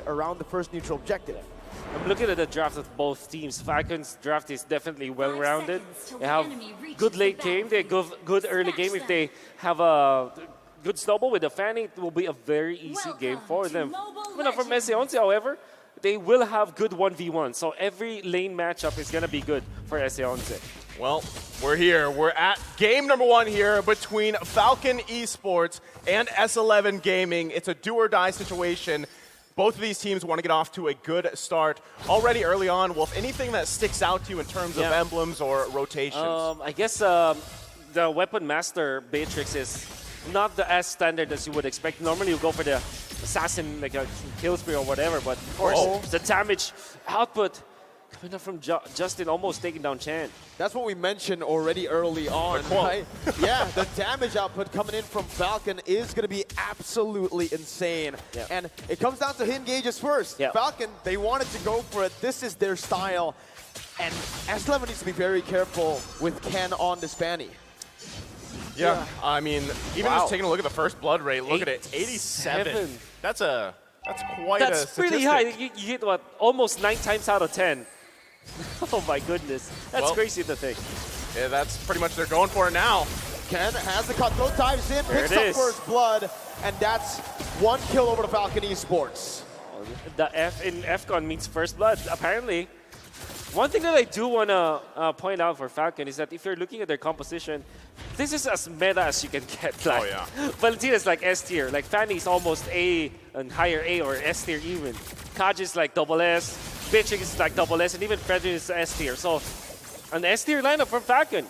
around the first neutral objective. I'm looking at the draft of both teams. Falcon's draft is definitely well-rounded. They have good late game, they have good early game. If they have a good snowball with the Fanny, it will be a very easy game for them. From S11, however, they will have good 1v1. So every lane matchup is going to be good for S11. Well, we're here. We're at game number 1 here between Falcon Esports and S11 Gaming. It's a do-or-die situation. Both of these teams want to get off to a good start already early on. Wolf, anything that sticks out to you in terms of emblems or rotations? I guess the Weapon Master Beatrix is not as standard as you would expect. Normally you go for the assassin, like a kill spree or whatever, but of course the damage output coming up from Justin, almost taking down Chan. That's what we mentioned already early on, right? Yeah, the damage output coming in from Falcon is going to be absolutely insane. Yeah. And it comes down to hit engages first. Yeah. Falcon, they wanted to go for it. This is their style. And S11 needs to be very careful with Ken on this Fanny. Yeah, I mean, even just taking a look at the first blood rate, look at it, 87. That's quite a statistic. Pretty high. You hit, what, almost 9 times out of 10. Oh my goodness, that's crazy to think. Yeah, that's pretty much they're going for it now. Ken has the cutthroat, dives in, There picks it up is. first blood, and that's 1 kill over to Falcon Esports. The F in FCON means first blood, apparently. One thing that I do want to point out for Falcon is that if you're looking at their composition, this is as meta as you can get. Like, Valentina's like S tier, like Fanny's almost A and higher A or S tier even. Kaj is like double S, Beatrix is like double S, and even Frederick is S tier. So an S tier lineup from Falcon.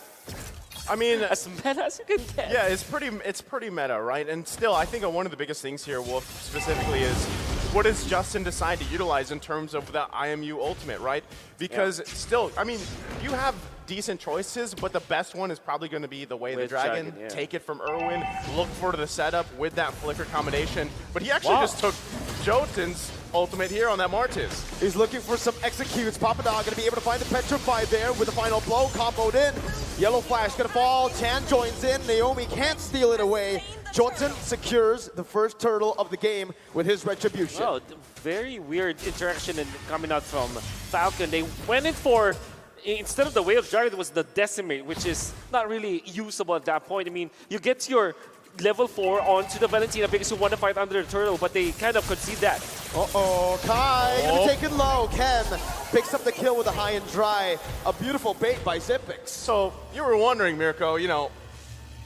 I mean, as meta as you can get. Yeah, it's pretty meta, right? And still, I think one of the biggest things here, Wolf, specifically is what does Justin decide to utilize in terms of the IMU ultimate, right? Because still, I mean, you have decent choices, but the best one is probably going to be the Way of the Dragon. Take it from Irwin, look for the setup with that flicker combination. But he actually just took Jotun's ultimate here on that Martis. He's looking for some executes. Papadog going to be able to find the Petrify there with the final blow, comboed in. Yellow Flash going to fall, Chan joins in, Naomi can't steal it away. Jotun secures the first turtle of the game with his retribution. Oh, very weird interaction coming out from Falcon. They went in for, instead of the Way of Dragon, it was the Decimate, which is not really usable at that point. I mean, you get your level 4 onto the Valentina because you want to fight under the turtle, but they kind of concede that. Uh-oh, Kai gonna take it low. Ken picks up the kill with a high and dry. A beautiful bait by Zipix. So you were wondering, Mirko, you know,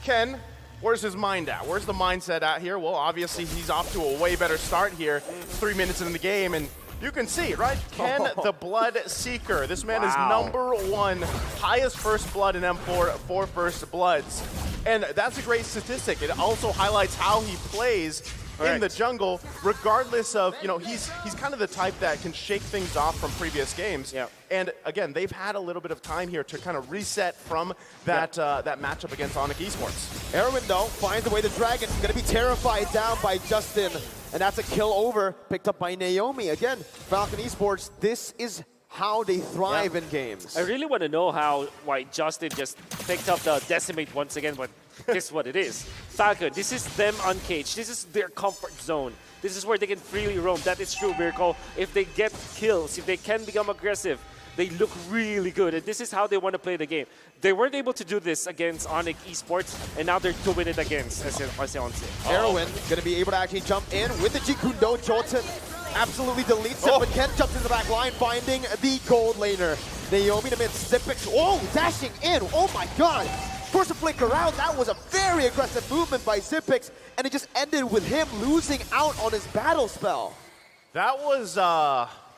Ken, where's his mind at? Where's the mindset at here? Well, obviously he's off to a way better start here, 3 minutes into the game, and you can see, right? Ken, the Blood Seeker. This man is #1, highest first blood in M4 for first bloods. And that's a great statistic. It also highlights how he plays in the jungle, regardless of, you know, he's kind of the type that can shake things off from previous games. And again, they've had a little bit of time here to kind of reset from that that matchup against Onyx Esports. Erwin, though, finds the Way the Dragon. Gonna be terrified down by Justin. And that's a kill over, picked up by Naomi. Again, Falcon Esports, this is how they thrive in games. I really want to know why Justin just picked up the Decimate once again, but this is what it is. Falcon, this is them uncaged. This is their comfort zone. This is where they can freely roam. That is true, Mirko. If they get kills, if they can become aggressive, they look really good, and this is how they want to play the game. They weren't able to do this against Onyx Esports, and now they're doing it against S11. Erwin gonna be able to actually jump in with the Jikundo. Jotun absolutely deletes it, but Ken jumps in the back line, finding the gold laner. Naomi to mid, Zipix, dashing in, oh my god! Forced to flicker out, that was a very aggressive movement by Zipix, and it just ended with him losing out on his battle spell. That was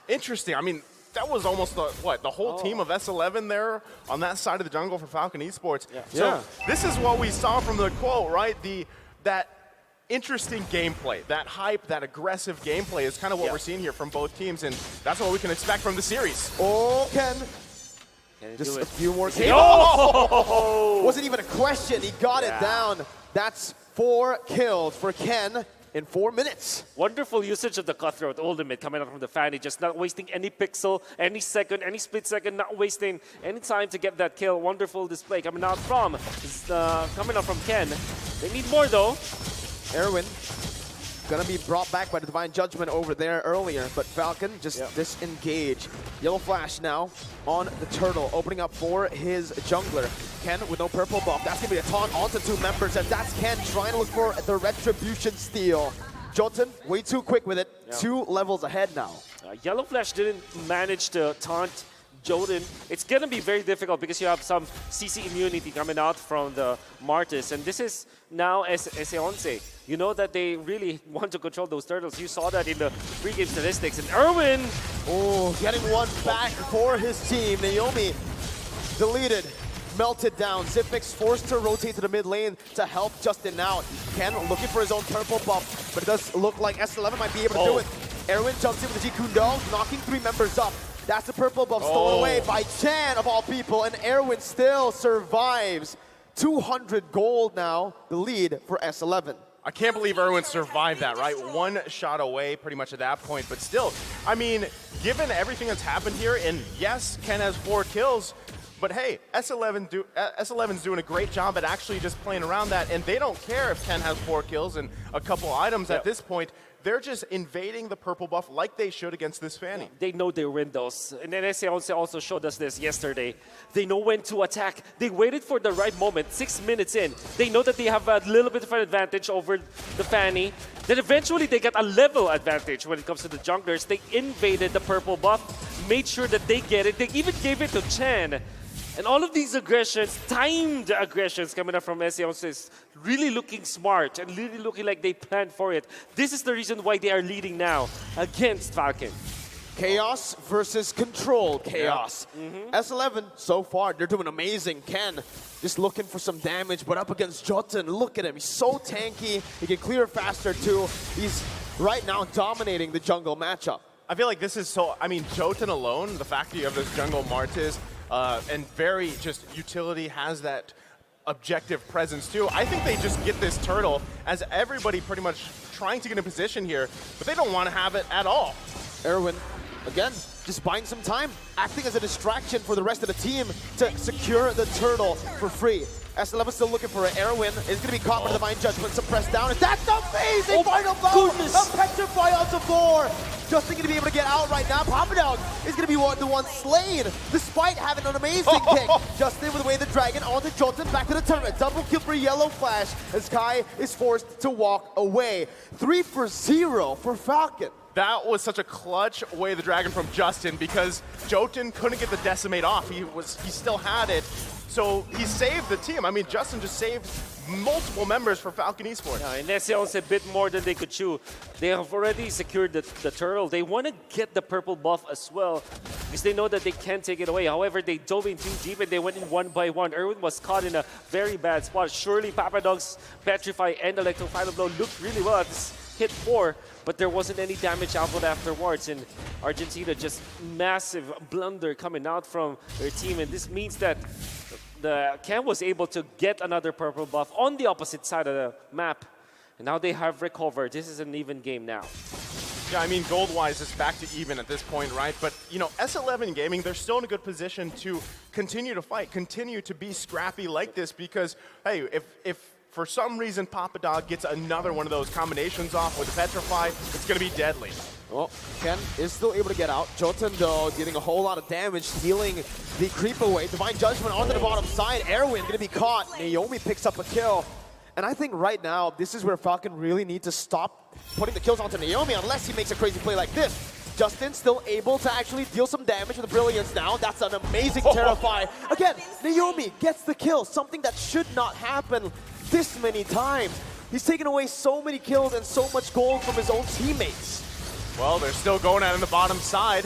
interesting. I mean, that was almost the whole team of S11 there on that side of the jungle for Falcon Esports. So this is what we saw from the quote, right? That interesting gameplay, that hype, that aggressive gameplay is kind of what we're seeing here from both teams, and that's what we can expect from the series. Oh, Ken. Just a few more kills. Wasn't even a question. He got it down. That's 4 kills for Ken in 4 minutes. Wonderful usage of the Cutthroat ultimate coming out from the Fanny, just not wasting any pixel, any second, any split second, not wasting any time to get that kill. Wonderful display coming out from Ken. They need more though. Erwin gonna be brought back by the Divine Judgment over there earlier, but Falcon just disengage. Yellow Flash now on the Turtle, opening up for his jungler. Ken with no purple buff. That's gonna be a taunt onto 2 members, and that's Ken trying to look for the Retribution steal. Jotun, way too quick with it. 2 levels ahead now. Yellow Flash didn't manage to taunt Jotun. It's going to be very difficult because you have some CC immunity coming out from the Martis. And this is now S11. You know that they really want to control those turtles. You saw that in the pregame statistics. And Erwin! Oh, getting one back for his team. Naomi deleted. Melted down. Xyp9x forced to rotate to the mid lane to help Justin out. Ken looking for his own purple buff, but it does look like S11 might be able to do it. Erwin jumps in with the Jikundo, knocking 3 members up. That's the purple buff stolen away by Chan of all people, and Erwin still survives. 200 gold now, the lead for S11. I can't believe Erwin survived that, right? 1 shot away pretty much at that point, but still, I mean, given everything that's happened here, and yes, Ken has 4 kills, but hey, S11's doing a great job at actually just playing around that, and they don't care if Ken has 4 kills and a couple items at this point. They're just invading the purple buff like they should against this Fanny. They know their windows. And then S11 also showed us this yesterday. They know when to attack. They waited for the right moment, 6 minutes in. They know that they have a little bit of an advantage over the Fanny. Then eventually they got a level advantage when it comes to the junglers. They invaded the purple buff, made sure that they get it. They even gave it to Chen. And all of these aggressions, timed aggressions coming up from S11 is really looking smart and really looking like they planned for it. This is the reason why they are leading now against Falcon. Chaos versus controlled chaos. S11, so far, they're doing amazing. Ken just looking for some damage, but up against Jotun, look at him. He's so tanky. He can clear faster, too. He's right now dominating the jungle matchup. I feel like this is so, I mean, Jotun alone, the fact that you have this jungle Martis, and very just utility has that objective presence too. I think they just get this turtle as everybody pretty much trying to get in position here, but they don't want to have it at all. Erwin, again, just buying some time, acting as a distraction for the rest of the team to secure the turtle for free. S11 still looking for it. Erwin is going to be caught by the Divine Judgment, suppressed down. And that's amazing! Final blow! A petrify onto 4! Justin going to be able to get out right now. Papadog is going to be the one slain, despite having an amazing pick. Justin with Away the Dragon onto Jotun, back to the tournament. Double kill for Yellow Flash as Kai is forced to walk away. 3 for 0 for Falcon. That was such a clutch Away the Dragon from Justin because Jotun couldn't get the Decimate off. He still had it. So he saved the team. I mean, Justin just saved multiple members for Falcon Esports. Yeah, and S11 a bit more than they could chew. They have already secured the turtle. They want to get the purple buff as well because they know that they can't take it away. However, they dove in too deep and they went in 1 by 1. Erwin was caught in a very bad spot. Surely Papadog's Petrify and Electro Final Blow looked really well at this hit 4, but there wasn't any damage output afterwards. And Argentina just massive blunder coming out from their team. And this means that the Cam was able to get another purple buff on the opposite side of the map. And now they have recovered. This is an even game now. Yeah, I mean, gold-wise, it's back to even at this point, right? But, you know, S11 Gaming, they're still in a good position to continue to fight, continue to be scrappy like this because, hey, if for some reason Papadog gets another one of those combinations off with Petrify, it's going to be deadly. Well, Ken is still able to get out. Jotun, though, dealing a whole lot of damage, stealing the creep away. Divine Judgment onto the bottom side. Erwin going to be caught. Naomi picks up a kill. And I think right now, this is where Falcon really need to stop putting the kills onto Naomi unless he makes a crazy play like this. Justin still able to actually deal some damage with the Brilliance now. That's an amazing Terrify. Again, Naomi gets the kill, something that should not happen this many times. He's taken away so many kills and so much gold from his own teammates. Well, they're still going at it on the bottom side.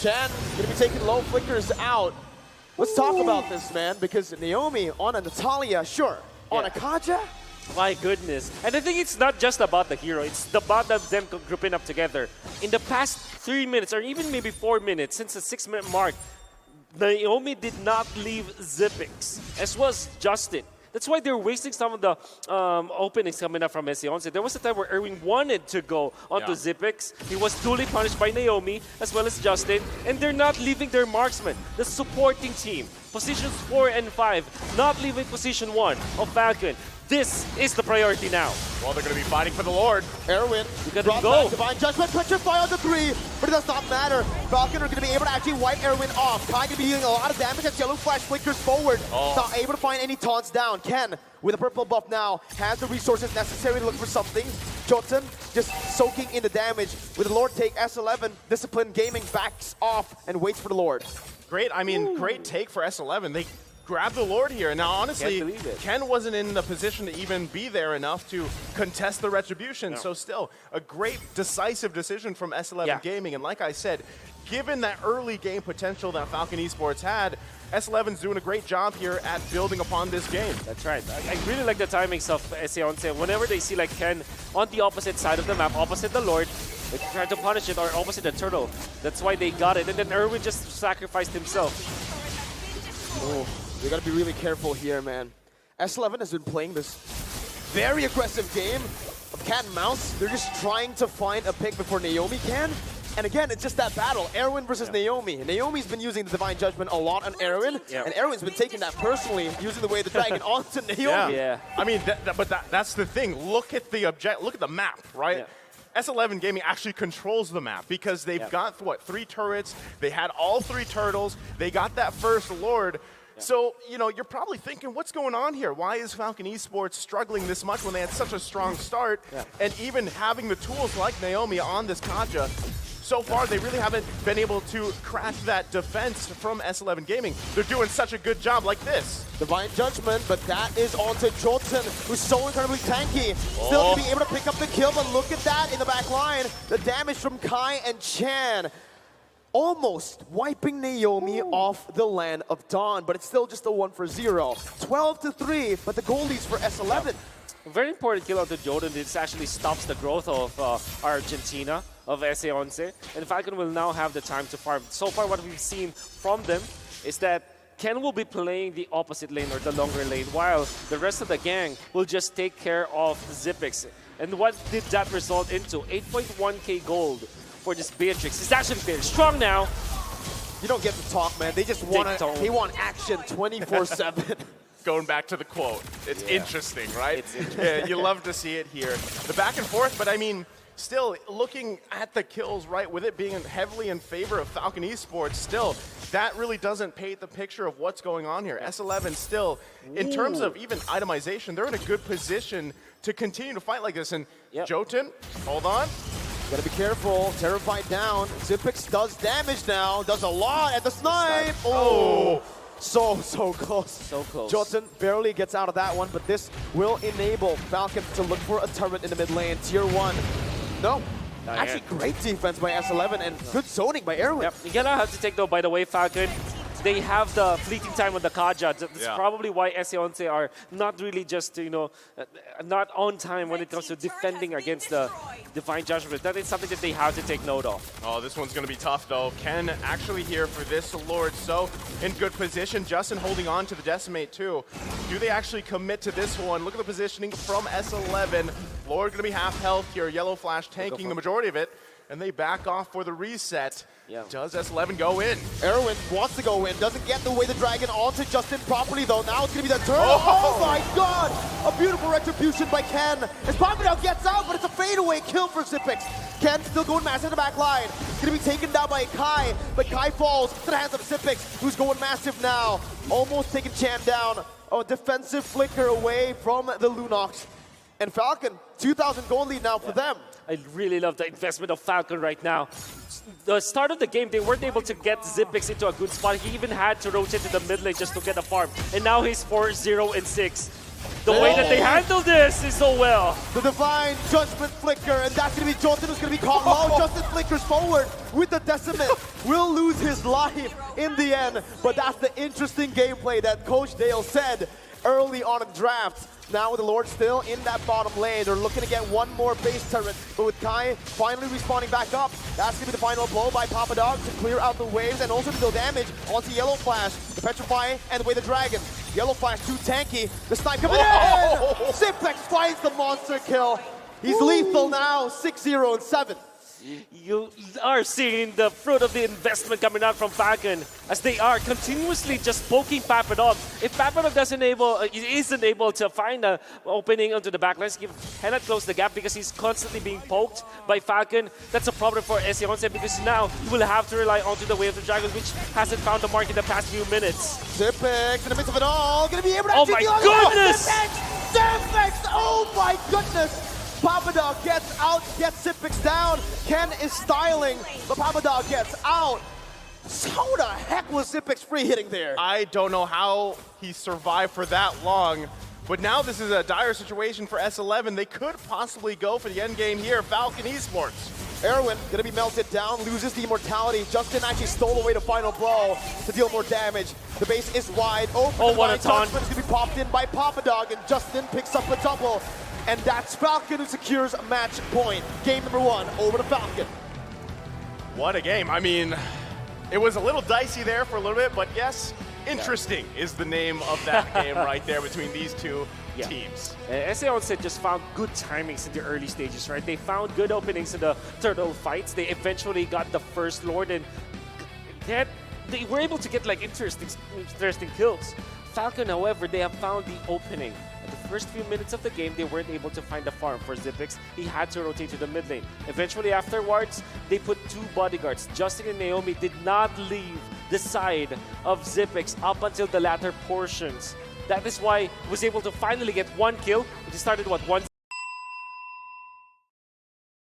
Chen gonna be taking low flickers out. Let's talk about this, man, because Naomi on a Natalia, sure. On a Kaja? My goodness. And I think it's not just about the hero, it's about them grouping up together. In the past 3 minutes, or even maybe 4 minutes, since the 6-minute mark, Naomi did not leave Xyp9x, as was Justin. That's why they're wasting some of the openings coming up from S11. There was a time where Erwin wanted to go onto Xyp9x. He was duly punished by Naomi as well as Justin, and they're not leaving their marksman, the supporting team. positions 4 and 5, not leaving position 1 of Falcon. This is the priority now. Well, they're going to be fighting for the Lord. Erwin, gotta brought go. back Divine Judgment, petrify on the 3, but it does not matter. Falcon are going to be able to actually wipe Erwin off. Kai going to be dealing a lot of damage as Yellow Flash flickers forward. Not able to find any taunts down. Ken, with a purple buff now, has the resources necessary to look for something. Jotun just soaking in the damage. With the Lord take, S11, Discipline Gaming backs off and waits for the Lord. Great, I mean, great take for S11. They grab the Lord here. Now, honestly, Ken wasn't in the position to even be there enough to contest the retribution. No. So still, a great decisive decision from S11 Gaming. And like I said, given that early game potential that Falcon Esports had, S11's doing a great job here at building upon this game. That's right. I really like the timings of S11. Whenever they see like Ken on the opposite side of the map, opposite the Lord, they try to punish it, or opposite the turtle. That's why they got it. And then Erwin just sacrificed himself. Oh. You gotta be really careful here, man. S11 has been playing this very aggressive game of cat and mouse. They're just trying to find a pick before Naomi can. And again, it's just that battle, Erwin versus Naomi. Naomi's been using the Divine Judgment a lot on Erwin, and Erwin's been taking that personally, using the way the dragon onto Naomi. Yeah. I mean, that's the thing. Look at the map, right? Yeah. S11 Gaming actually controls the map because they've got, what, 3 turrets. They had all 3 turtles. They got that first Lord. So, you know, you're probably thinking, what's going on here? Why is Falcon Esports struggling this much when they had such a strong start? And even having the tools like Naomi on this Kaja, so far they really haven't been able to crack that defense from S11 Gaming. They're doing such a good job like this. Divine Judgment, but that is onto Jotun, who's so incredibly tanky. Still going to be able to pick up the kill, but look at that in the back line. The damage from Kai and Chan. Almost wiping Naomi off the land of Dawn, but it's still just a 1-for-0. 12-3, but the goldies for S11. A very important kill onto Jotun. This actually stops the growth of Argentina, of S11. And Falcon will now have the time to farm. So far, what we've seen from them is that Ken will be playing the opposite lane or the longer lane, while the rest of the gang will just take care of Zipix. And what did that result into? 8.1k gold for this Beatrix. It's actually very strong now. You don't get to talk, man. They just want action 24/7. Going back to the quote, it's interesting, right? It's interesting. Yeah, you love to see it here. The back and forth, but I mean, still looking at the kills, right, with it being heavily in favor of Falcon Esports, still, that really doesn't paint the picture of what's going on here. S11 still, in terms of even itemization, they're in a good position to continue to fight like this. And Jotun, hold on. Gotta be careful. Terrified down. Zipix does damage now. Does a lot at the snipe. Oh. So close. So close. Jotun barely gets out of that one, but this will enable Falcon to look for a turret in the mid lane. Tier 1. No. Actually, great defense by S11 and good zoning by Erwin. Yep. You're gonna have to take, though, by the way, Falcon, they have the fleeting time on the Kaja. That's probably why S11 are not really just, you know, not on time when it comes to defending against the Divine Judgment. That is something that they have to take note of. Oh, this one's going to be tough, though. Ken actually here for this Lord, so in good position. Justin holding on to the Decimate, too. Do they actually commit to this one? Look at the positioning from S11. Lord going to be half health here. Yellow Flash tanking the majority of it. And they back off for the reset. Does S11 go in? Erwin wants to go in, doesn't get the way the dragon onto Justin properly though. Now it's gonna be the turn. Oh my god! A beautiful retribution by Ken. As Papado gets out, but it's a fadeaway kill for Zipix. Ken still going massive in the back line. Gonna be taken down by Kai, but Kai falls to the hands of Zipix, who's going massive now. Almost taking Chan down. A defensive flicker away from the Lunox. And Falcon, 2,000 gold lead now for them. I really love the investment of Falcon right now. The start of the game, they weren't able to get Zipix into a good spot. He even had to rotate to the mid lane just to get a farm. And now he's 4-0-6. The way that they handle this is so well. The Divine Judgment flicker, and that's going to be Jotun who's going to be caught low. Justin flickers forward with the Decimate. Will lose his life in the end. But that's the interesting gameplay that Coach Dale said early on in the draft. Now with the Lord still in that bottom lane, they're looking to get one more base turret, but with Kai finally respawning back up, that's gonna be the final blow by Papa Dog to clear out the waves and also to deal damage onto Yellow Flash, the Petrify, and the way the Dragon. Yellow Flash too tanky, the snipe coming in! Ziplex finds the monster kill. He's lethal now, 6-0-7. you are seeing the fruit of the investment coming out from Falcon as they are continuously just poking Papadog. If Papadog isn't able to find an opening onto the backlines, he cannot close the gap because he's constantly being poked by Falcon. That's a problem for S11 because now he will have to rely onto the Way of the Dragons, which hasn't found the mark in the past few minutes. Xyp9x in the midst of it all, gonna be able to Oh my goodness! Xyp9x! Oh my goodness! Papadog gets out, gets Xyp9x down. Ken is styling, but Papadog gets out. How the heck was Xyp9x free hitting there? I don't know how he survived for that long, but now this is a dire situation for S11. They could possibly go for the end game here. Falcon Esports. Erwin gonna be melted down, loses the immortality. Justin actually stole away the final blow to deal more damage. The base is wide open. Oh, what a taunt. It's gonna be popped in by Papadog, and Justin picks up a double. And that's Falcon who secures a match point. Game number 1 over to Falcon. What a game. I mean, it was a little dicey there for a little bit, but yes, interesting is the name of that game right there between these two teams. S11 just found good timings in the early stages, right? They found good openings in the turtle fights. They eventually got the first Lord, and they were able to get like interesting kills. Falcon, however, they have found the opening. At the first few minutes of the game, they weren't able to find the farm for Xyp9x. He had to rotate to the mid lane. Eventually, afterwards, they put 2 bodyguards. Justin and Naomi did not leave the side of Xyp9x up until the latter portions. That is why he was able to finally get 1 kill. He started, what, 1